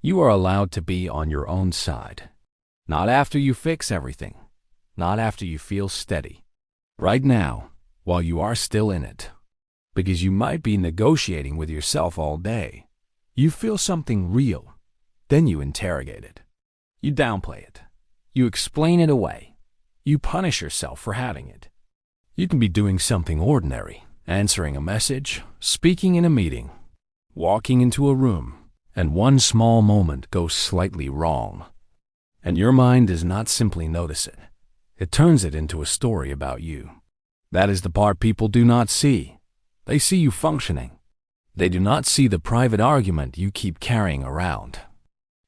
You are allowed to be on your own side. Not after you fix everything. Not after you feel steady. Right now, while you are still in it. Because you might be negotiating with yourself all day. You feel something real. Then you interrogate it. You downplay it. You explain it away. You punish yourself for having it. You can be doing something ordinary, answering a message, speaking in a meeting, walking into a room, and one small moment goes slightly wrong. And your mind does not simply notice it. It turns it into a story about you. That is the part people do not see. They see you functioning. They do not see the private argument you keep carrying around.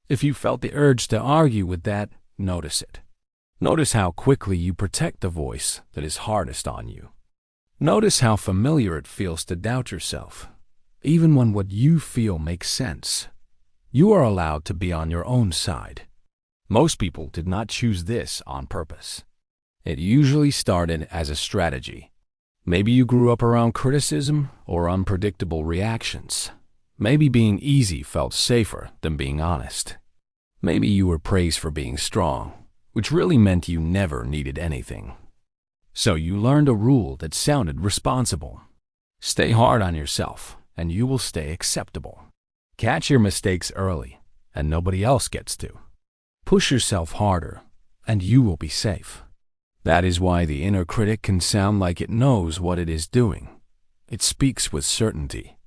If you felt the urge to argue with that, notice it. Notice how quickly you protect the voice that is hardest on you. Notice how familiar it feels to doubt yourself, even when what you feel makes sense. You are allowed to be on your own side. Most people did not choose this on purpose. It usually started as a strategy. Maybe you grew up around criticism or unpredictable reactions. Maybe being easy felt safer than being honest. Maybe you were praised for being strong, which really meant you never needed anything. So you learned a rule that sounded responsible. Stay hard on yourself, and you will stay acceptable. Catch your mistakes early, and nobody else gets to. Push yourself harder, and you will be safe. That is why the inner critic can sound like it knows what it is doing. It speaks with certainty.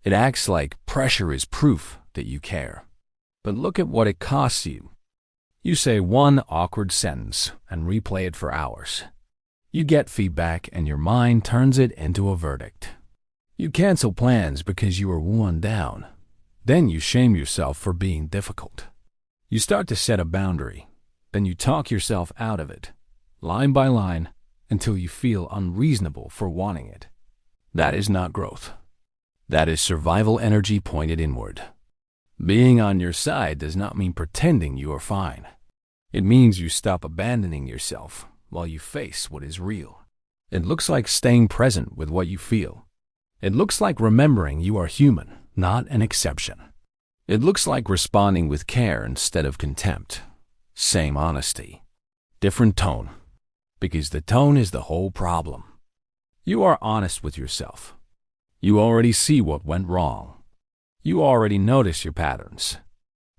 It acts like pressure is proof that you care. But look at what it costs you. You say one awkward sentence and replay it for hours. You get feedback and your mind turns it into a verdict. You cancel plans because you are worn down. Then you shame yourself for being difficult. You start to set a boundary. Then you talk yourself out of it, line by line, until you feel unreasonable for wanting it. That is not growth. That is survival energy pointed inward. Being on your side does not mean pretending you are fine. It means you stop abandoning yourself while you face what is real. It looks like staying present with what you feel. It looks like remembering you are human, not an exception. It looks like responding with care instead of contempt. Same honesty. Different tone. Because the tone is the whole problem. You are honest with yourself. You already see what went wrong. You already notice your patterns.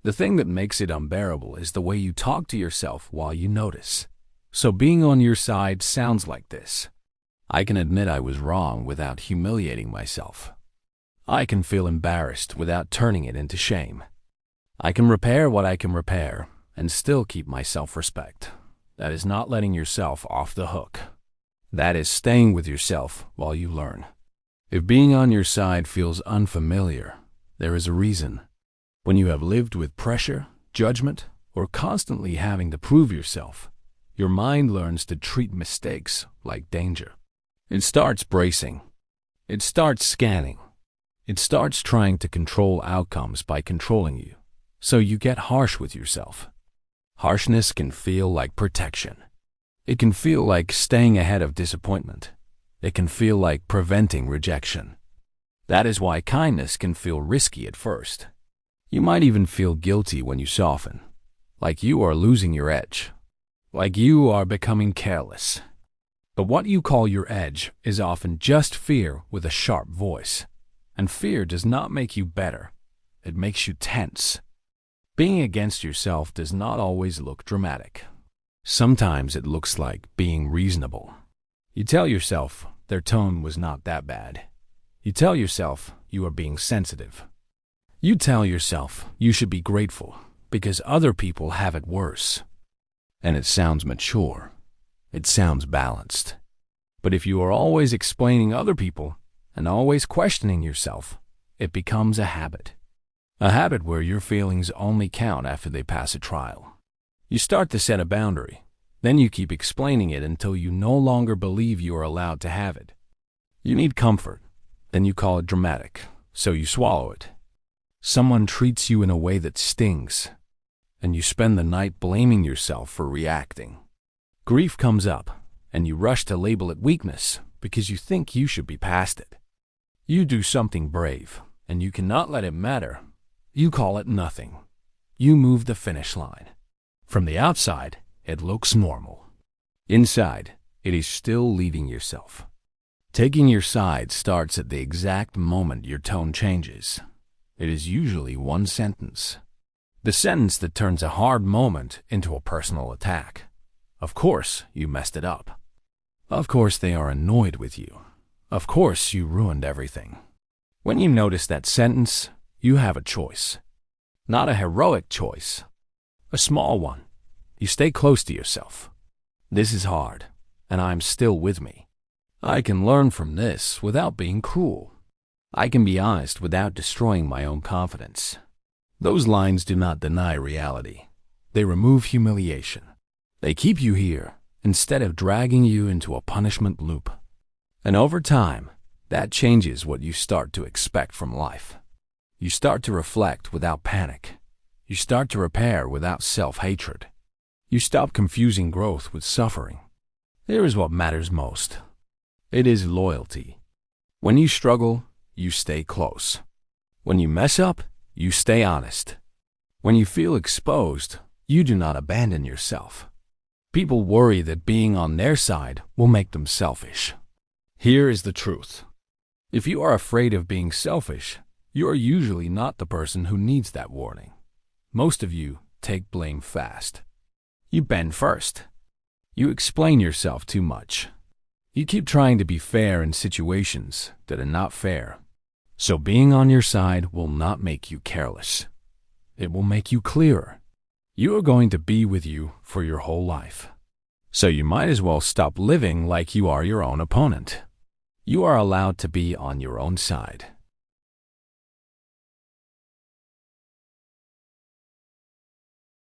The thing that makes it unbearable is the way you talk to yourself while you notice. So being on your side sounds like this. I can admit I was wrong without humiliating myself. I can feel embarrassed without turning it into shame. I can repair what I can repair and still keep my self-respect. That is not letting yourself off the hook. That is staying with yourself while you learn. If being on your side feels unfamiliar, there is a reason. When you have lived with pressure, judgment, or constantly having to prove yourself, your mind learns to treat mistakes like danger. It starts bracing. It starts scanning. It starts trying to control outcomes by controlling you. So you get harsh with yourself. Harshness can feel like protection. It can feel like staying ahead of disappointment. It can feel like preventing rejection. That is why kindness can feel risky at first. You might even feel guilty when you soften, like you are losing your edge, like you are becoming careless. But what you call your edge is often just fear with a sharp voice. And fear does not make you better. It makes you tense. Being against yourself does not always look dramatic. Sometimes it looks like being reasonable. You tell yourself their tone was not that bad. You tell yourself you are being sensitive. You tell yourself you should be grateful because other people have it worse. And it sounds mature. It sounds balanced. But if you are always explaining other people and always questioning yourself, it becomes a habit. A habit where your feelings only count after they pass a trial. You start to set a boundary. Then you keep explaining it until you no longer believe you are allowed to have it. You need comfort. Then you call it dramatic, so you swallow it. Someone treats you in a way that stings, and you spend the night blaming yourself for reacting. Grief comes up, and you rush to label it weakness because you think you should be past it. You do something brave, and you cannot let it matter. You call it nothing. you move the finish line. From the outside, it looks normal. Inside, it is still leading yourself. Taking your side starts at the exact moment your tone changes. It is usually one sentence. The sentence that turns a hard moment into a personal attack. Of course, you messed it up. Of course, they are annoyed with you. Of course, you ruined everything. When you notice that sentence, you have a choice. Not a heroic choice. A small one. You stay close to yourself. This is hard, and I'm still with me. I can learn from this without being cruel. I can be honest without destroying my own confidence. Those lines do not deny reality. They remove humiliation. They keep you here instead of dragging you into a punishment loop. And over time, that changes what you start to expect from life. You start to reflect without panic. You start to repair without self-hatred. You stop confusing growth with suffering. Here is what matters most. It is loyalty. When you struggle, you stay close. When you mess up, you stay honest. When you feel exposed, you do not abandon yourself. People worry that being on their side will make them selfish. Here is the truth. If you are afraid of being selfish, you are usually not the person who needs that warning. Most of you take blame fast. You bend first. You explain yourself too much. You keep trying to be fair in situations that are not fair. So being on your side will not make you careless. It will make you clearer. You are going to be with you for your whole life. So you might as well stop living like you are your own opponent. You are allowed to be on your own side.